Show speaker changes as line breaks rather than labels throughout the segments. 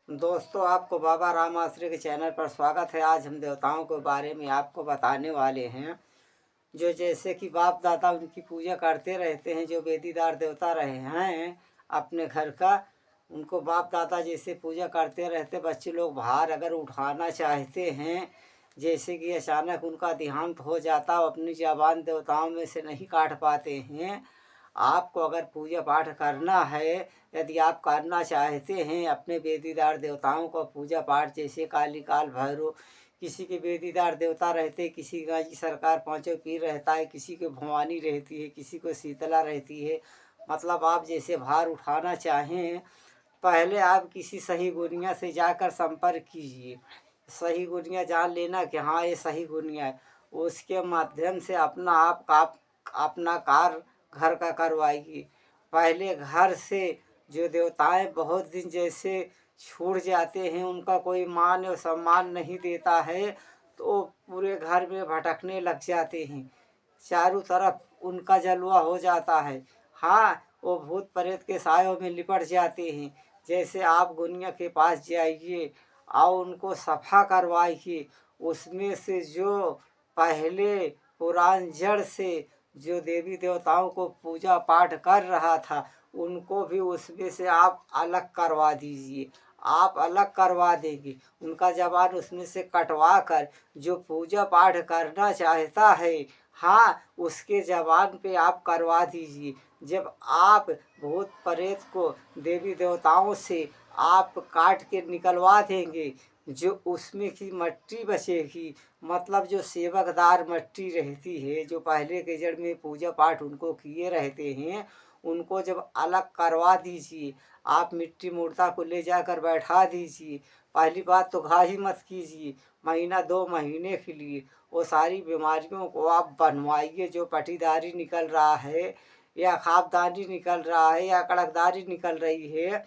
दोस्तों, आपको बाबा राम आश्रय के चैनल पर स्वागत है। आज हम देवताओं के बारे में आपको बताने वाले हैं। जो जैसे कि बाप दादा उनकी पूजा करते रहते हैं, जो वेदीदार देवता रहे हैं अपने घर का, उनको बाप दादा जैसे पूजा करते रहते। बच्चे लोग भार अगर उठाना चाहते हैं, जैसे कि अचानक उनका देहांत हो जाता, वो अपनी ज़बान देवताओं में से नहीं काट पाते हैं। आपको अगर पूजा पाठ करना है, यदि आप करना चाहते हैं अपने वेदीदार देवताओं का पूजा पाठ, जैसे काली काल भैरव, किसी के वेदीदार देवता रहते, किसी का जी सरकार पांचों पीर रहता है, किसी के भवानी रहती है, किसी को शीतला रहती है। मतलब आप जैसे भार उठाना चाहें, पहले आप किसी सही गुनिया से जाकर संपर्क कीजिए। सही गुनिया जान लेना कि हाँ ये सही गुनिया है। उसके माध्यम से अपना कार्य घर का करवाइए। पहले घर से जो देवताएं बहुत दिन जैसे छूट जाते हैं, उनका कोई मान और सम्मान नहीं देता है, तो पूरे घर में भटकने लग जाते हैं। चारों तरफ उनका जलवा हो जाता है। हाँ, वो भूत प्रेत के सायों में लिपट जाते हैं। जैसे आप गुनिया के पास जाइए और उनको सफा करवाइए। उसमें से जो पहले पुरान जड़ से जो देवी देवताओं को पूजा पाठ कर रहा था, उनको भी उसमें से आप अलग करवा दीजिए। आप अलग करवा देंगे, उनका जबान उसमें से कटवा कर जो पूजा पाठ करना चाहता है, हाँ, उसके जबान पे आप करवा दीजिए। जब आप भूत प्रेत को देवी देवताओं से आप काट के निकलवा देंगे, जो उसमें की मट्टी बचेगी, मतलब जो सेवकदार मट्टी रहती है, जो पहले के जड़ में पूजा पाठ उनको किए रहते हैं, उनको जब अलग करवा दीजिए। आप मिट्टी मुर्दा को ले जाकर बैठा दीजिए। पहली बात तो घाही मत कीजिए, महीना 2 महीने के लिए वो सारी बीमारियों को आप बनवाइए। जो पटीदारी निकल रहा है, या खापदानी निकल रहा है, या कड़कदारी निकल रही है,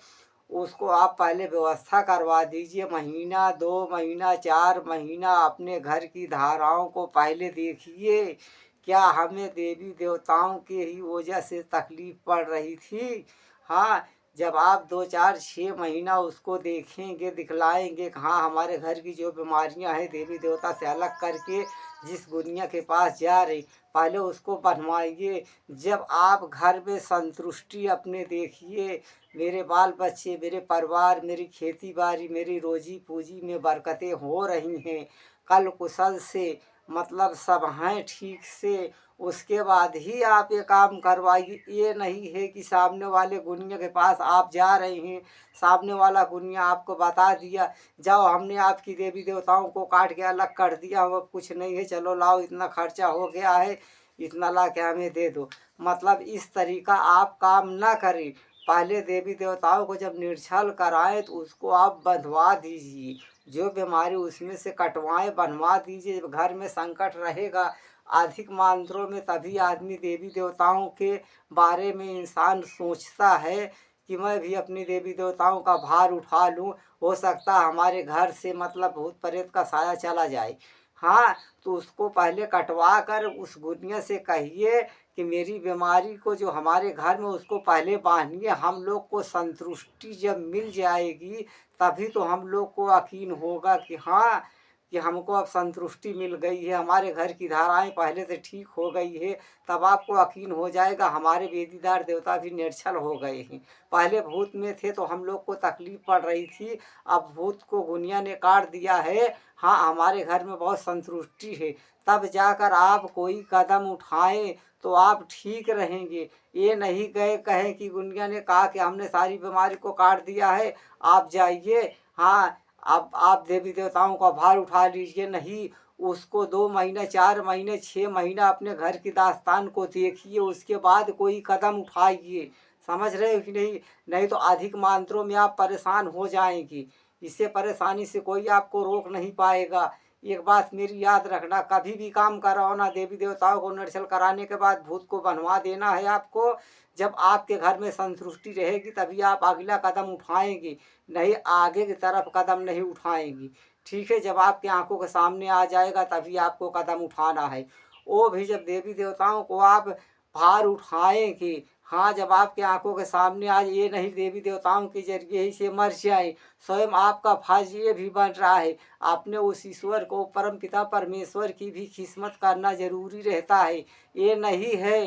उसको आप पहले व्यवस्था करवा दीजिए। महीना 2 महीना 4 महीना अपने घर की धाराओं को पहले देखिए। क्या हमें देवी देवताओं के ही वजह से तकलीफ पड़ रही थी? हाँ, जब आप 2 4 6 महीना उसको देखेंगे, दिखलाएंगे कि हाँ हमारे घर की जो बीमारियां हैं देवी देवता से अलग करके जिस गुनिया के पास जा रही, पहले उसको बनवाइए। जब आप घर में संतुष्टि अपने देखिए, मेरे बाल बच्चे, मेरे परिवार, मेरी खेती बाड़ी, मेरी रोजी पूजी में बरकतें हो रही हैं, कल कुशल से, मतलब सब हैं ठीक से, उसके बाद ही आप ये काम करवाइए। ये नहीं है कि सामने वाले गुनिया के पास आप जा रहे हैं, सामने वाला गुनिया आपको बता दिया, जाओ हमने आपकी देवी देवताओं को काट के अलग कर दिया, अब कुछ नहीं है, चलो लाओ इतना खर्चा हो गया है, इतना ला के हमें दे दो। मतलब इस तरीका आप काम ना करें। पहले देवी देवताओं को जब निर्छल कराएं तो उसको आप बंधवा दीजिए। जो बीमारी उसमें से कटवाएं, बनवा दीजिए। जब घर में संकट रहेगा, अधिक मात्रा में, तभी आदमी देवी देवताओं के बारे में इंसान सोचता है कि मैं भी अपनी देवी देवताओं का भार उठा लूँ। हो सकता है हमारे घर से मतलब भूत प्रेत का साया चला जाए। हाँ, तो उसको पहले कटवा कर उस गुनिया से कहिए कि मेरी बीमारी को जो हमारे घर में, उसको पहले बांधिए। हम लोग को संतुष्टि जब मिल जाएगी, तभी तो हम लोग को यकीन होगा कि हाँ, कि हमको अब संतुष्टि मिल गई है, हमारे घर की धाराएं पहले से ठीक हो गई है। तब आपको यकीन हो जाएगा हमारे वेदीदार देवता भी निर्छल हो गए हैं। पहले भूत में थे तो हम लोग को तकलीफ पड़ रही थी, अब भूत को गुनिया ने काट दिया है, हाँ हमारे घर में बहुत संतुष्टि है। तब जाकर आप कोई कदम उठाएं तो आप ठीक रहेंगे। ये नहीं गए कहें कि गुनिया ने कहा कि हमने सारी बीमारी को काट दिया है, आप जाइए, हाँ अब आप देवी देवताओं का भार उठा लीजिए। नहीं, उसको 2 महीने 4 महीने 6 महीना अपने घर की दास्तान को देखिए, उसके बाद कोई कदम उठाइए। समझ रहे हो कि नहीं? नहीं तो अधिक मात्रा में आप परेशान हो जाएंगी। इससे परेशानी से कोई आपको रोक नहीं पाएगा। एक बात मेरी याद रखना, कभी भी काम कराओ ना, देवी देवताओं को निर्जल कराने के बाद भूत को बनवा देना है आपको। जब आपके घर में संतुष्टि रहेगी तभी आप अगला कदम उठाएंगे, नहीं आगे की तरफ कदम नहीं उठाएंगी। ठीक है, जब आपकी आंखों के सामने आ जाएगा तभी आपको कदम उठाना है। वो भी जब देवी देवताओं को आप भार उठाएंगे, हाँ, जब आपकी आंखों के सामने आज ये नहीं देवी देवताओं के जरिए ही से मर जाए, स्वयं आपका फर्ज ये भी बन रहा है, आपने उस ईश्वर को, परम पिता परमेश्वर की भी खिदमत करना जरूरी रहता है। ये नहीं है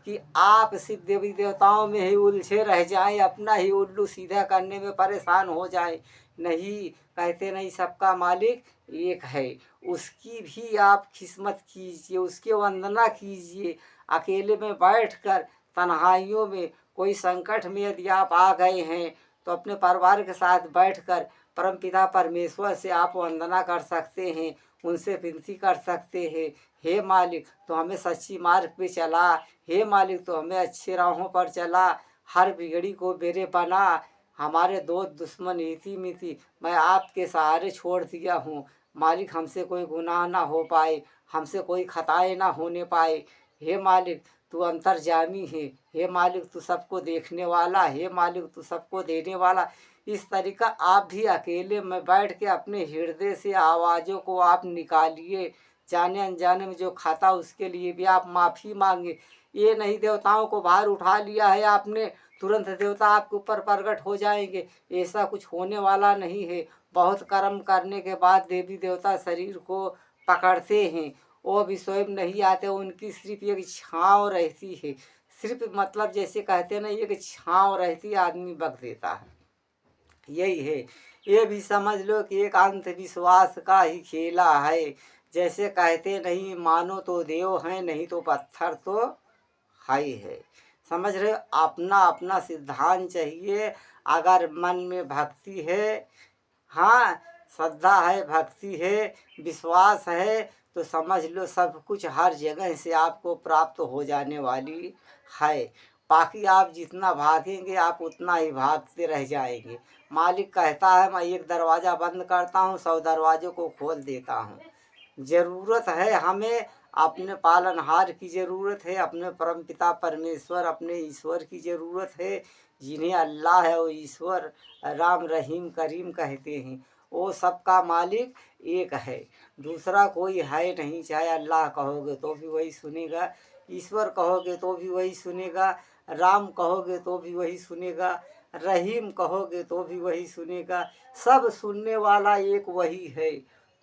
कि आप सिर्फ देवी देवताओं में ही उलझे रह जाएं, अपना ही उल्लू सीधा करने में परेशान हो जाएं। नहीं, कहते नहीं सबका मालिक एक है, उसकी भी आप खिदमत कीजिए, उसकी वंदना कीजिए। अकेले में बैठकर तन्हाइयों में, कोई संकट में यदि आप आ गए हैं तो अपने परिवार के साथ बैठकर परमपिता परमेश्वर से आप वंदना कर सकते हैं, उनसे विनती कर सकते हैं, हे मालिक तो हमें सच्ची मार्ग पे चला, हे मालिक तो हमें अच्छे राहों पर चला, हर बिगड़ी को बेरे बना, हमारे दोस्त दुश्मन इति मिति मैं आपके सहारे छोड़ दिया हूँ। मालिक हमसे कोई गुनाह ना हो पाए, हमसे कोई खताएं ना होने पाए। हे मालिक तू अंतर्जामी है, हे मालिक तू सबको देखने वाला, हे मालिक तू सबको देने वाला। इस तरीका आप भी अकेले में बैठ के अपने हृदय से आवाज़ों को आप निकालिए। जाने अनजाने में जो खाता उसके लिए भी आप माफ़ी मांगे। ये नहीं देवताओं को बाहर उठा लिया है आपने, तुरंत देवता आपके ऊपर प्रकट हो जाएंगे, ऐसा कुछ होने वाला नहीं है। बहुत कर्म करने के बाद देवी देवता शरीर को पकड़ते हैं, वो भी स्वयं नहीं आते, उनकी सिर्फ एक छाँव रहती है। सिर्फ मतलब जैसे कहते हैं ना, एक छाँव रहती है, आदमी बक देता है। यही है, ये भी समझ लो कि एक अंधविश्वास का ही खेला है। जैसे कहते नहीं, मानो तो देव हैं, नहीं तो पत्थर तो है ही है। समझ रहे हो, अपना अपना सिद्धांत चाहिए। अगर मन में भक्ति है, हाँ श्रद्धा है, भक्ति है, विश्वास है, तो समझ लो सब कुछ हर जगह से आपको प्राप्त हो जाने वाली है। बाकी आप जितना भागेंगे आप उतना ही भागते रह जाएंगे। मालिक कहता है मैं एक दरवाज़ा बंद करता हूँ, 100 दरवाज़ों को खोल देता हूँ। ज़रूरत है हमें अपने पालनहार की ज़रूरत है, अपने परमपिता परमेश्वर अपने ईश्वर की ज़रूरत है, जिन्हें अल्लाह है वो ईश्वर राम रहीम करीम कहते हैं। वो सबका मालिक एक है, दूसरा कोई है नहीं। चाहे अल्लाह कहोगे तो भी वही सुनेगा, ईश्वर कहोगे तो भी वही सुनेगा, राम कहोगे तो भी वही सुनेगा, रहीम कहोगे तो भी वही सुनेगा। सब सुनने वाला एक वही है,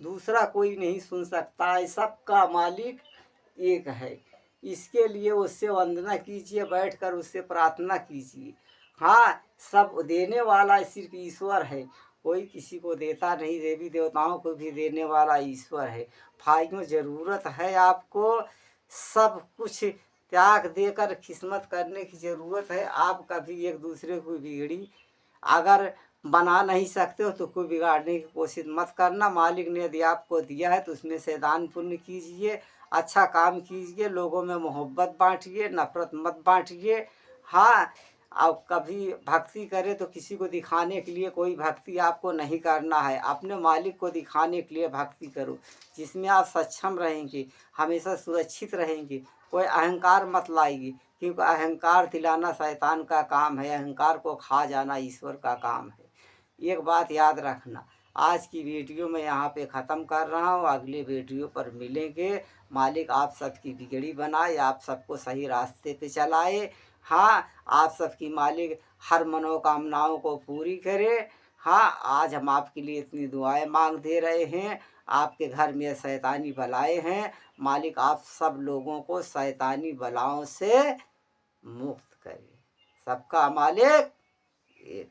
दूसरा कोई नहीं सुन सकता है। सबका मालिक एक है। इसके लिए उससे वंदना कीजिए, बैठकर उससे प्रार्थना कीजिए। हाँ, सब देने वाला सिर्फ ईश्वर है, कोई किसी को देता नहीं, देवी देवताओं को भी देने वाला ईश्वर है। भाइयों ज़रूरत है आपको सब कुछ त्याग देकर खिदमत करने की ज़रूरत है। आप कभी एक दूसरे को बिगड़ी अगर बना नहीं सकते हो तो कोई बिगाड़ने की कोशिश मत करना। मालिक ने यदि आपको दिया है तो उसमें से दान पुण्य कीजिए, अच्छा काम कीजिए, लोगों में मोहब्बत बांटिए, नफरत मत बांटिए। हाँ, आप कभी भक्ति करें तो किसी को दिखाने के लिए कोई भक्ति आपको नहीं करना है, अपने मालिक को दिखाने के लिए भक्ति करो, जिसमें आप सक्षम रहेंगे, हमेशा सुरक्षित रहेंगे। कोई अहंकार मत लाइए, क्योंकि अहंकार दिलाना शैतान का काम है, अहंकार को खा जाना ईश्वर का काम है। एक बात याद रखना, आज की वीडियो मैं यहाँ पे ख़त्म कर रहा हूँ, अगले वीडियो पर मिलेंगे। मालिक आप सबकी बिगड़ी बनाए, आप सबको सही रास्ते पे चलाए। हाँ, आप सबकी मालिक हर मनोकामनाओं को पूरी करे। हाँ, आज हम आपके लिए इतनी दुआएं मांग दे रहे हैं, आपके घर में शैतानी बलाएँ हैं, मालिक आप सब लोगों को शैतानी बलाओं से मुक्त करे। सबका मालिक एक